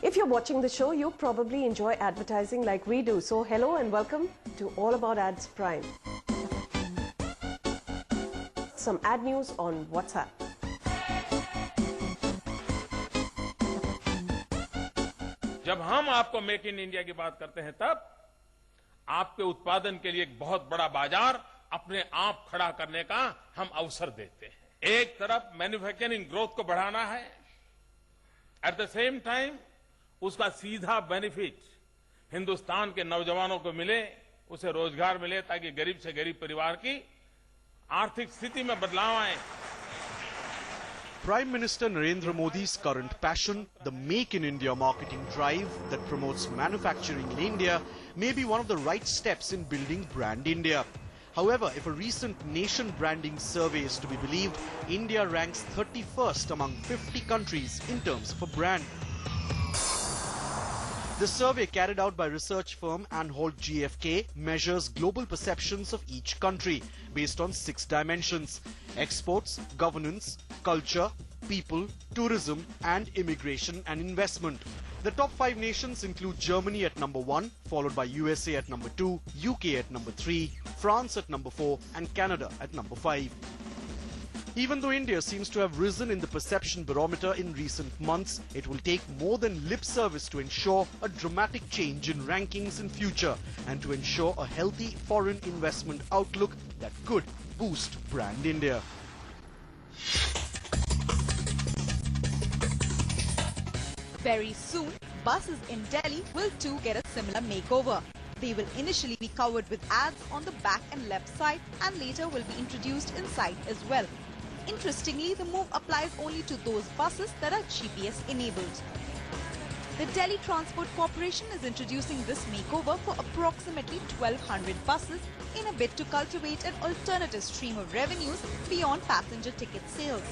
If you're watching the show, you probably enjoy advertising like we do. So hello and welcome to AllAboudAds Prime. Some ad news on WhatsApp. जब हम आपको make in India की बात करते हैं तब आपके उत्पादन के लिए एक बहुत बड़ा बाजार अपने आप खड़ा करने का हम अवसर देते हैं। एक तरफ मैन्युफैक्चरिंग ग्रोथ को बढ़ाना है, एट द सेम टाइम उसका सीधा बेनिफिट हिंदुस्तान के नौजवानों को मिले, उसे रोजगार मिले ताकि गरीब से गरीब परिवार की आर्थिक स्थिति में बदलाव आए। Prime Minister Narendra Modi's current passion, the Make in India marketing drive that promotes manufacturing in India, may be one of the right steps in building Brand India. However, if a recent nation branding survey is to be believed, India ranks 31st among 50 countries in terms of a brand. The survey carried out by research firm Anholt GfK measures global perceptions of each country based on 6 dimensions: exports, governance, culture, people, tourism and immigration and investment. The top 5 nations include Germany at number 1, followed by USA at number 2, UK at number 3, France at number 4 and Canada at number 5. Even though India seems to have risen in the perception barometer in recent months, it will take more than lip service to ensure a dramatic change in rankings in future and to ensure a healthy foreign investment outlook that could boost Brand India. Very soon, buses in Delhi will too get a similar makeover. They will initially be covered with ads on the back and left side and later will be introduced inside as well. Interestingly, the move applies only to those buses that are GPS enabled. The Delhi Transport Corporation is introducing this makeover for approximately 1,200 buses in a bid to cultivate an alternative stream of revenues beyond passenger ticket sales.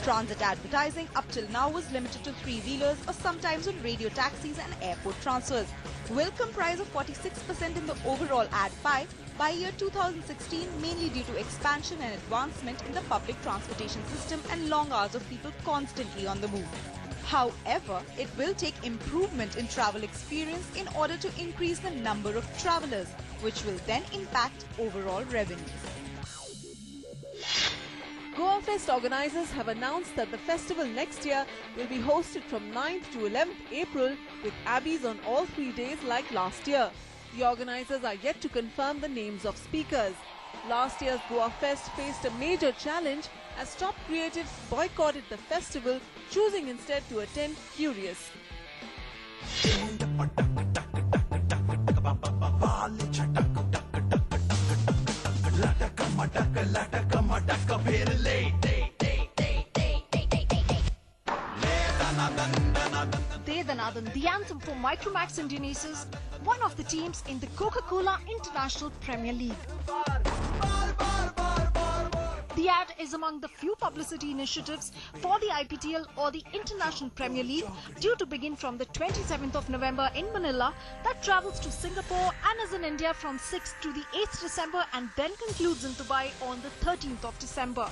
Transit advertising up till now was limited to 3-wheelers or sometimes on radio taxis and airport transfers. Will comprise of 46% in the overall ad pie by year 2016, mainly due to expansion and advancement in the public transportation system and long hours of people constantly on the move. However, it will take improvement in travel experience in order to increase the number of travelers, which will then impact overall revenues. Goa Fest organizers have announced that the festival next year will be hosted from 9th to 11th April with abbeys on all 3 days like last year. The organizers are yet to confirm the names of speakers. Last year's Goa Fest faced a major challenge as top creatives boycotted the festival, choosing instead to attend Curious. Dedanadan, the anthem for MicroMax Indonesia's one of the teams in the Coca-Cola International Premier League. The ad is among the few publicity initiatives for the IPTL or the International Premier League, due to begin from the 27th of November in Manila, that travels to Singapore and is in India from 6th to the 8th December and then concludes in Dubai on the 13th of December.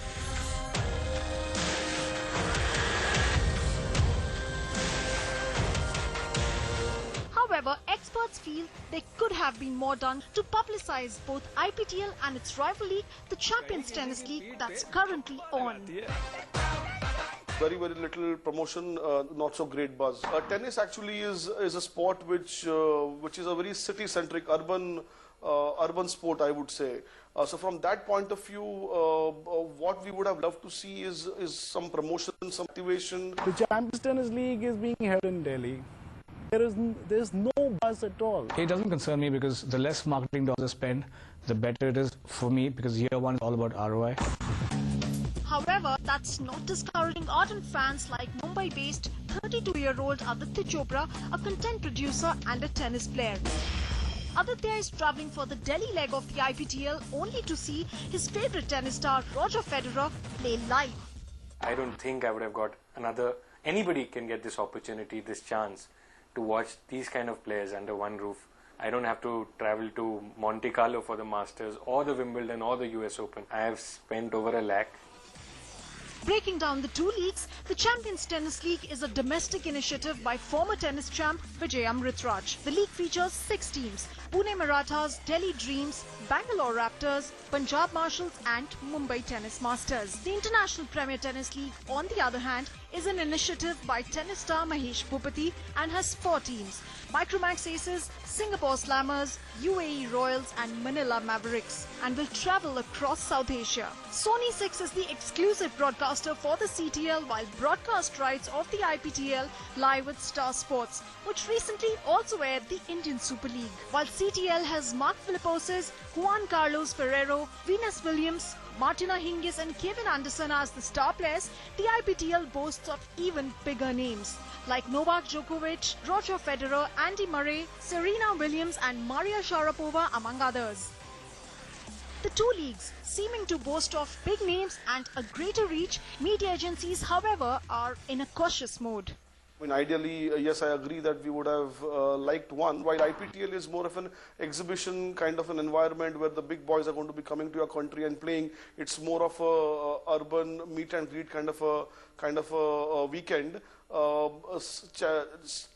However, experts feel there could have been more done to publicize both IPTL and its rival league, the Champions Tennis League, that's currently on. Very little promotion, not so great buzz. Tennis actually is a sport which is a very city-centric, urban sport, I would say. So from that point of view, what we would have loved to see is some promotion, some activation. The Champions Tennis League is being held in Delhi. There's no buzz at all. It doesn't concern me because the less marketing dollars I spend, the better it is for me, because year one is all about ROI. However, that's not discouraging ardent fans like Mumbai-based 32-year-old Aditya Chopra, a content producer and a tennis player. Aditya is travelling for the Delhi leg of the IPTL only to see his favourite tennis star Roger Federer play live. I don't think I would have got anybody can get this opportunity, this chance to watch these kind of players under one roof. I don't have to travel to Monte Carlo for the Masters or the Wimbledon or the US Open. I have spent over 1 lakh Breaking down the two leagues, the Champions Tennis League is a domestic initiative by former tennis champ Vijay Amritraj. The league features 6 teams: Pune Marathas, Delhi Dreams, Bangalore Raptors, Punjab Marshals and Mumbai Tennis Masters. The International Premier Tennis League, on the other hand, is an initiative by tennis star Mahesh Bhupati and has 4 teams: MicroMax Aces, Singapore Slammers, UAE Royals and Manila Mavericks, and will travel across South Asia. Sony 6 is the exclusive broadcaster for the CTL, while broadcast rights of the IPTL lie with Star Sports, which recently also aired the Indian Super League. While CTL has Mark Philipposis, Juan Carlos Ferrero, Venus Williams, Martina Hingis and Kevin Anderson as the star players, the IPTL boasts of even bigger names like Novak Djokovic, Roger Federer, Andy Murray, Serena Williams and Maria Sharapova, among others. The two leagues seeming to boast of big names and a greater reach, media agencies, however, are in a cautious mode. I mean, ideally, yes, I agree that we would have liked one. While IPTL is more of an exhibition kind of an environment where the big boys are going to be coming to your country and playing, it's more of a urban meet and greet kind of a weekend.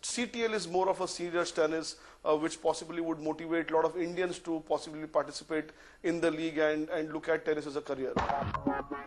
CTL is more of a serious tennis, which possibly would motivate a lot of Indians to possibly participate in the league and look at tennis as a career.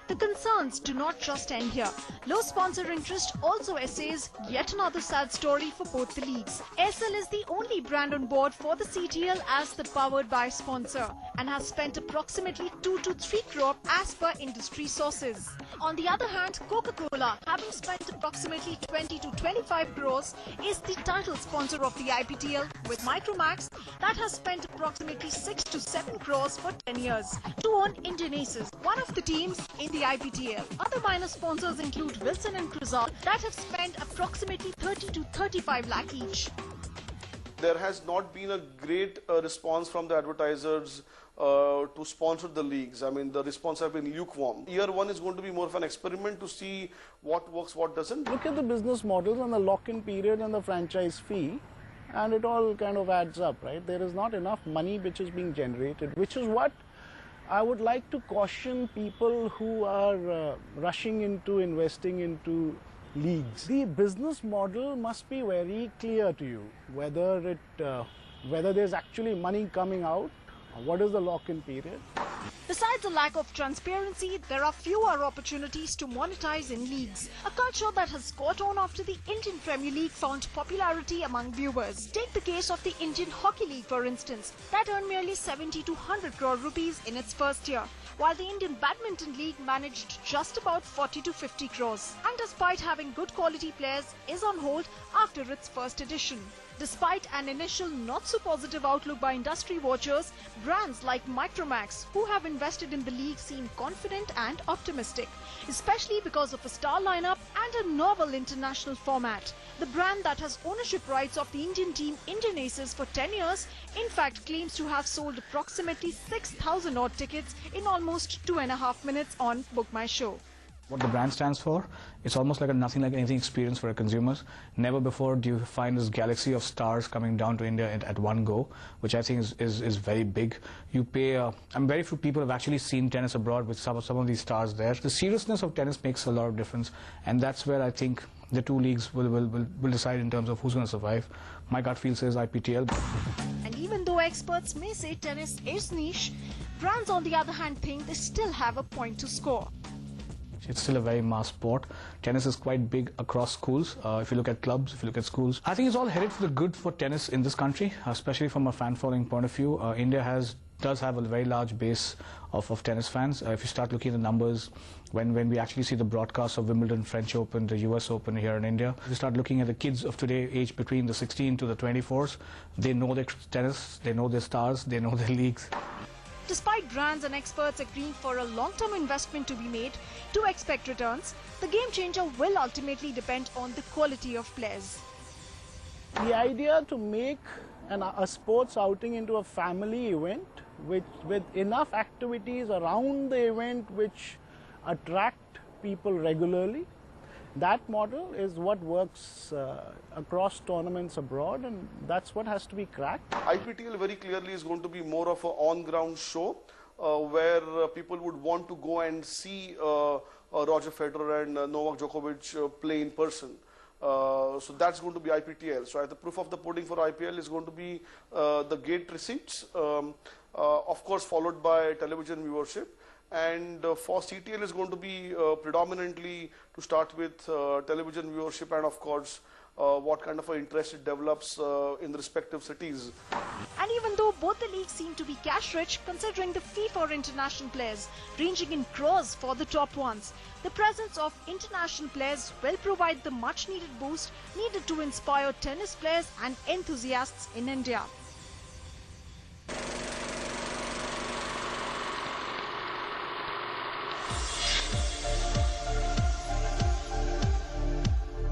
The concerns do not just end here. Low sponsor interest also essays yet another sad story for both the leagues. Aircel is the only brand on board for the CTL as the powered by sponsor and has spent approximately 2 to 3 crore as per industry sources. On the other hand, Coca-Cola, having spent approximately 20 to 25 crores, is the title sponsor of the IPTL, with MicroMax that has spent approximately 6 to 7 crores for 10 years to own Indian Aces, one of the teams in the IPTL. Other minor sponsors include Wilson and Crizzle that have spent approximately 30 to 35 lakh each. There has not been a great response from the advertisers to sponsor the leagues. I mean, the response have been lukewarm. Year one is going to be more of an experiment to see what works, what doesn't. Look at the business models and the lock-in period and the franchise fee, and it all kind of adds up, right? There is not enough money which is being generated, which is what I would like to caution people who are rushing into investing into leagues. The business model must be very clear to you, whether there's actually money coming out, what is the lock-in period. Besides the lack of transparency, there are fewer opportunities to monetize in leagues, a culture that has caught on after the Indian Premier League found popularity among viewers. Take the case of the Indian Hockey League, for instance, that earned merely 70 to 100 crore rupees in its first year, while the Indian Badminton League managed just about 40 to 50 crores, and despite having good quality players, is on hold after its first edition. Despite an initial not-so-positive outlook by industry watchers, brands like MicroMax, who have invested in the league, seem confident and optimistic, especially because of a star lineup and a novel international format. The brand that has ownership rights of the Indian team Indian Aces for 10 years, in fact claims to have sold approximately 6,000 odd tickets in almost 2.5 minutes on Book My Show. What the brand stands for, it's almost like a nothing like anything experience for our consumers. Never before do you find this galaxy of stars coming down to India at one go, which I think is very big. You pay, very few people have actually seen tennis abroad with some of these stars there. The seriousness of tennis makes a lot of difference, and that's where I think the two leagues will decide in terms of who's going to survive. My gut feel says IPTL. And even though experts may say tennis is niche, brands on the other hand think they still have a point to score. It's still a very mass sport. Tennis is quite big across schools. If you look at clubs, if you look at schools, I think it's all headed for the good for tennis in this country, especially from a fan following point of view. India does have a very large base of tennis fans. If you start looking at the numbers, when we actually see the broadcasts of Wimbledon, French Open, the US Open here in India, if you start looking at the kids of today, aged between the 16 to the 24s, they know their tennis, they know their stars, they know their leagues. Despite brands and experts agreeing for a long-term investment to be made to expect returns, the game changer will ultimately depend on the quality of players. The idea to make a sports outing into a family event with enough activities around the event which attract people regularly, that model is what works across tournaments abroad, and that's what has to be cracked. IPTL very clearly is going to be more of an on-ground show where people would want to go and see Roger Federer and Novak Djokovic play in person. So that's going to be IPTL. So the proof of the pudding for IPL is going to be the gate receipts, of course followed by television viewership. And for CTL is going to be predominantly to start with television viewership and of course what kind of interest it develops in the respective cities. And even though both the leagues seem to be cash rich, considering the fee for international players ranging in crores for the top ones, the presence of international players will provide the much needed boost needed to inspire tennis players and enthusiasts in India.